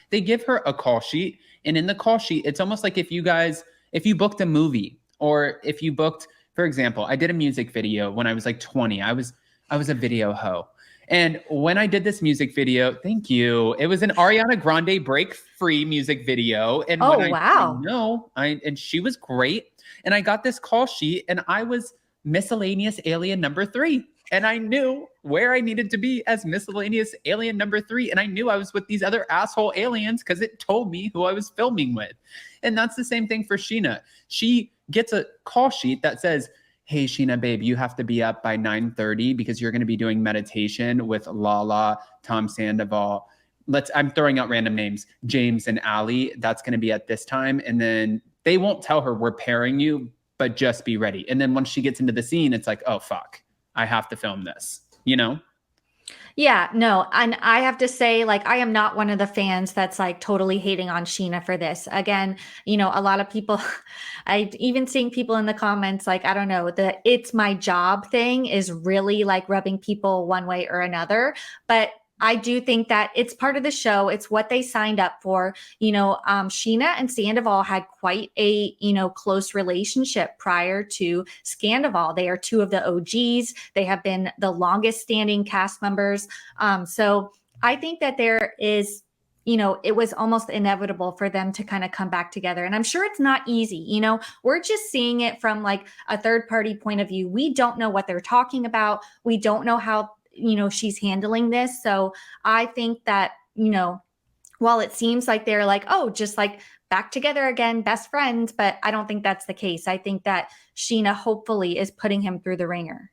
They give her a call sheet. And in the call sheet, it's almost like if you booked a movie, or if you booked, for example, I did a music video when I was like 20. I was a video hoe. And when I did this music video, thank you. It was an Ariana Grande Break Free music video. And Oh, when wow. and she was great. And I got this call sheet and I was miscellaneous alien number 3. And I knew where I needed to be as miscellaneous alien number 3. And I knew I was with these other asshole aliens because it told me who I was filming with. And that's the same thing for Sheena. She gets a call sheet that says, hey, Sheena, babe, you have to be up by 9:30 because you're going to be doing meditation with Lala, Tom Sandoval. I'm throwing out random names, James and Allie. That's going to be at this time. And then they won't tell her we're pairing you, but just be ready. And then once she gets into the scene, it's like, oh, fuck, I have to film this, you know? Yeah, no. And I have to say, like, I am not one of the fans that's like totally hating on Sheena for this. Again, a lot of people, I even seeing people in the comments, like, I don't know, the it's my job thing is really like rubbing people one way or another. But I do think that it's part of the show. It's what they signed up for. Sheena and Sandoval had quite a, close relationship prior to Scandoval. They are two of the OGs. They have been the longest standing cast members. So I think that there is, it was almost inevitable for them to kind of come back together. And I'm sure it's not easy. We're just seeing it from like a third party point of view. We don't know what they're talking about. We don't know how she's handling this. So I think that, while it seems like they're like, oh, just like back together again, best friends, but I don't think that's the case. I think that Sheena hopefully is putting him through the ringer.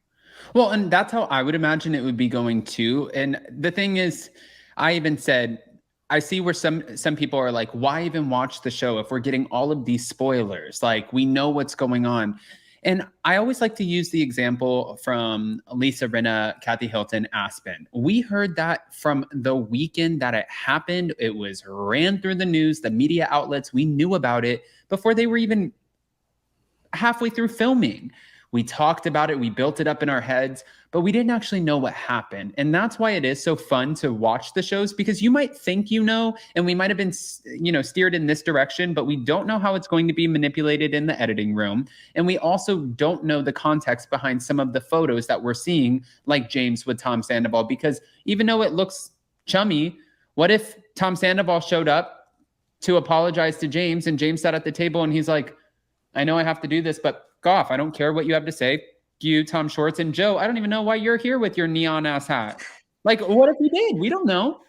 Well, and that's how I would imagine it would be going too. And the thing is, I even said, I see where some people are like, why even watch the show if we're getting all of these spoilers? Like, we know what's going on. And I always like to use the example from Lisa Rinna, Kathy Hilton, Aspen. We heard that from the weekend that it happened. It was ran through the news, the media outlets. We knew about it before they were even halfway through filming. We talked about it. We built it up in our heads, but we didn't actually know what happened. And that's why it is so fun to watch the shows, because you might think, and we might have been, steered in this direction, but we don't know how it's going to be manipulated in the editing room. And we also don't know the context behind some of the photos that we're seeing, like James with Tom Sandoval, because even though it looks chummy, what if Tom Sandoval showed up to apologize to James and James sat at the table and he's like, I know I have to do this, but off. I don't care what you have to say. You, Tom Schwartz, and Joe, I don't even know why you're here with your neon ass hat. Like, what if you did? We don't know.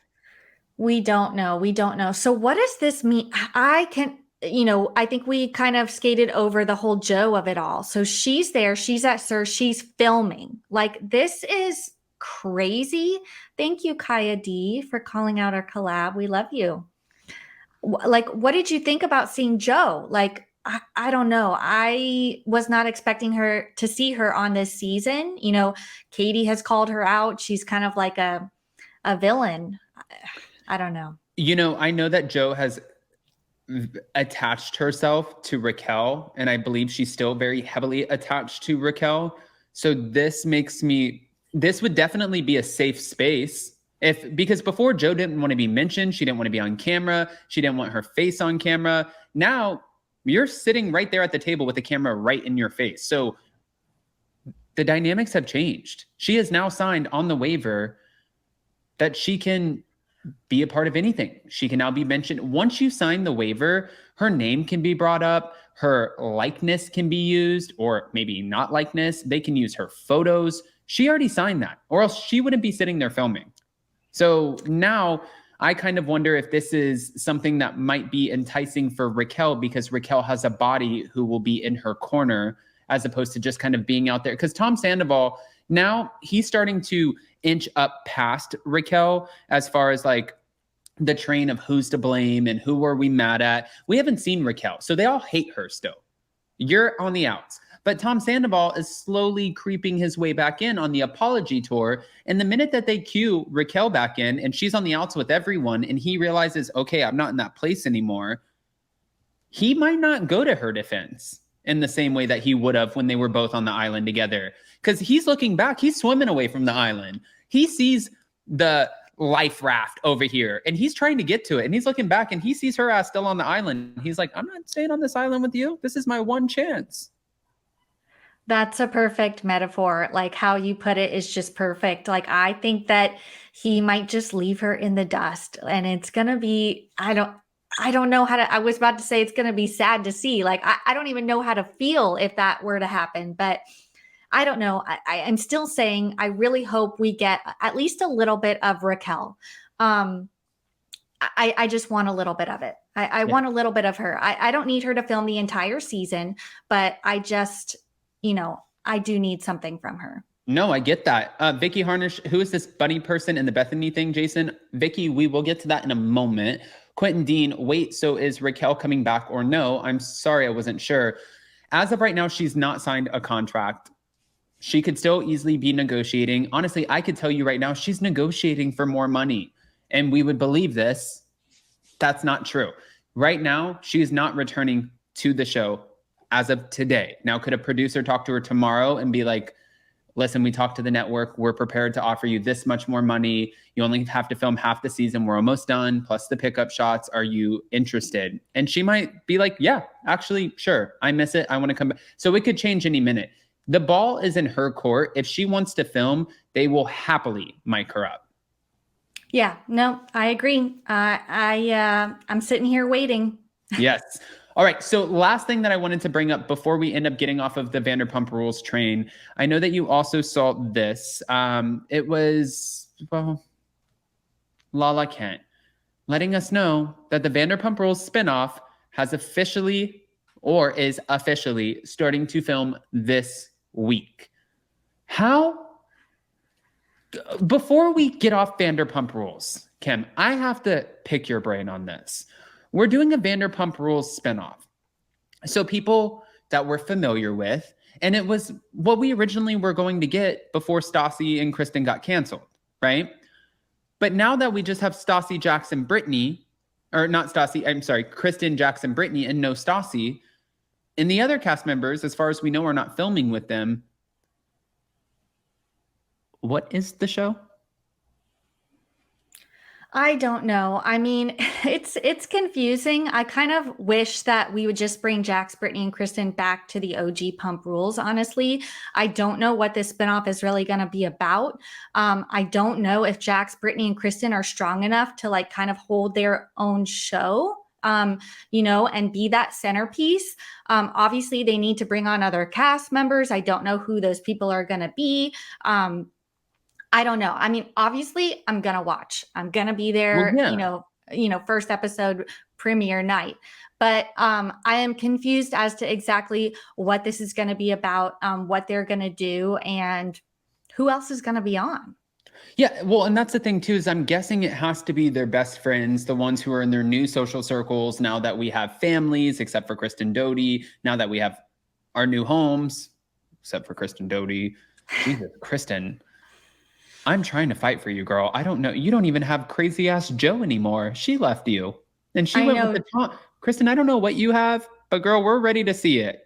We don't know. So what does this mean? I think we kind of skated over the whole Joe of it all. So she's there, she's at SUR, she's filming. Like, this is crazy. Thank you, Kaya D, for calling out our collab. We love you. Like, what did you think about seeing Joe? Like, I don't know. I was not expecting her to see her on this season. Katie has called her out. She's kind of like a villain. I don't know. I know that Joe has attached herself to Raquel, and I believe she's still very heavily attached to Raquel. So this would definitely be a safe space. Because before, Joe didn't want to be mentioned. She didn't want to be on camera. She didn't want her face on camera. Now, you're sitting right there at the table with the camera right in your face. So the dynamics have changed. She has now signed on the waiver that she can be a part of anything. She can now be mentioned. Once you sign the waiver, her name can be brought up. Her likeness can be used, or maybe not likeness. They can use her photos. She already signed that, or else she wouldn't be sitting there filming. So now I kind of wonder if this is something that might be enticing for Raquel, because Raquel has a body who will be in her corner, as opposed to just kind of being out there. Because Tom Sandoval, now he's starting to inch up past Raquel as far as like the train of who's to blame and who are we mad at. We haven't seen Raquel, so they all hate her still. You're on the outs. But Tom Sandoval is slowly creeping his way back in on the apology tour. And the minute that they cue Raquel back in and she's on the outs with everyone and he realizes, okay, I'm not in that place anymore, he might not go to her defense in the same way that he would have when they were both on the island together. Because he's looking back, he's swimming away from the island. He sees the life raft over here. And he's trying to get to it. And he's looking back and he sees her ass still on the island. He's like, I'm not staying on this island with you. This is my one chance. That's a perfect metaphor. Like how you put it is just perfect. Like I think that he might just leave her in the dust and it's going to be, I don't know how to, I was about to say it's going to be sad to see. Like I don't even know how to feel if that were to happen, but I don't know. I'm still saying I really hope we get at least a little bit of Raquel. I just want a little bit of it. I want a little bit of her. I don't need her to film the entire season, but I just, I do need something from her. No, I get that. Vicky Harnish, who is this bunny person in the Bethany thing, Jason? Vicky, we will get to that in a moment. Quentin Dean, wait, so is Raquel coming back or no? I'm sorry, I wasn't sure. As of right now, she's not signed a contract. She could still easily be negotiating. Honestly, I could tell you right now, she's negotiating for more money. And we would believe this. That's not true. Right now, she is not returning to the show as of today. Now, could a producer talk to her tomorrow and be like, listen, we talked to the network. We're prepared to offer you this much more money. You only have to film half the season. We're almost done, plus the pickup shots. Are you interested? And she might be like, yeah, actually, sure. I miss it. I want to come back. So it could change any minute. The ball is in her court. If she wants to film, they will happily mic her up. Yeah, no, I agree. I'm sitting here waiting. Yes. All right. So last thing that I wanted to bring up before we end up getting off of the Vanderpump Rules train, I know that you also saw this. It was, Lala Kent letting us know that the Vanderpump Rules spinoff has officially or is officially starting to film this week. How? Before we get off Vanderpump Rules, Kim, I have to pick your brain on this. We're doing a Vanderpump Rules spinoff. So people that we're familiar with, and it was what we originally were going to get before Stassi and Kristen got canceled, right? But now that we just have Stassi, Jackson, Brittany, or not Stassi, I'm sorry, Kristen, Jackson, Brittany, and no Stassi, and the other cast members, as far as we know, are not filming with them. What is the show? I don't know. I mean, it's confusing. I kind of wish that we would just bring Jax, Brittany, and Kristen back to the OG Pump Rules, honestly. I don't know what this spinoff is really going to be about. I don't know if Jax, Brittany, and Kristen are strong enough to like kind of hold their own show. And be that centerpiece. Obviously, they need to bring on other cast members. I don't know who those people are going to be. I don't know. I mean, obviously, I'm going to watch. I'm going to be there, Well, yeah. First episode premiere night. But I am confused as to exactly what this is going to be about, what they're going to do, and who else is going to be on. Yeah, well, and that's the thing too, is I'm guessing it has to be their best friends, the ones who are in their new social circles, now that we have families, except for Kristen Doty, now that we have our new homes, except for Kristen Doty. Jesus, Kristen, I'm trying to fight for you, girl. I don't know. You don't even have crazy ass Joe anymore. She left you. And she went with the top. Kristen, I don't know what you have, but girl, we're ready to see it.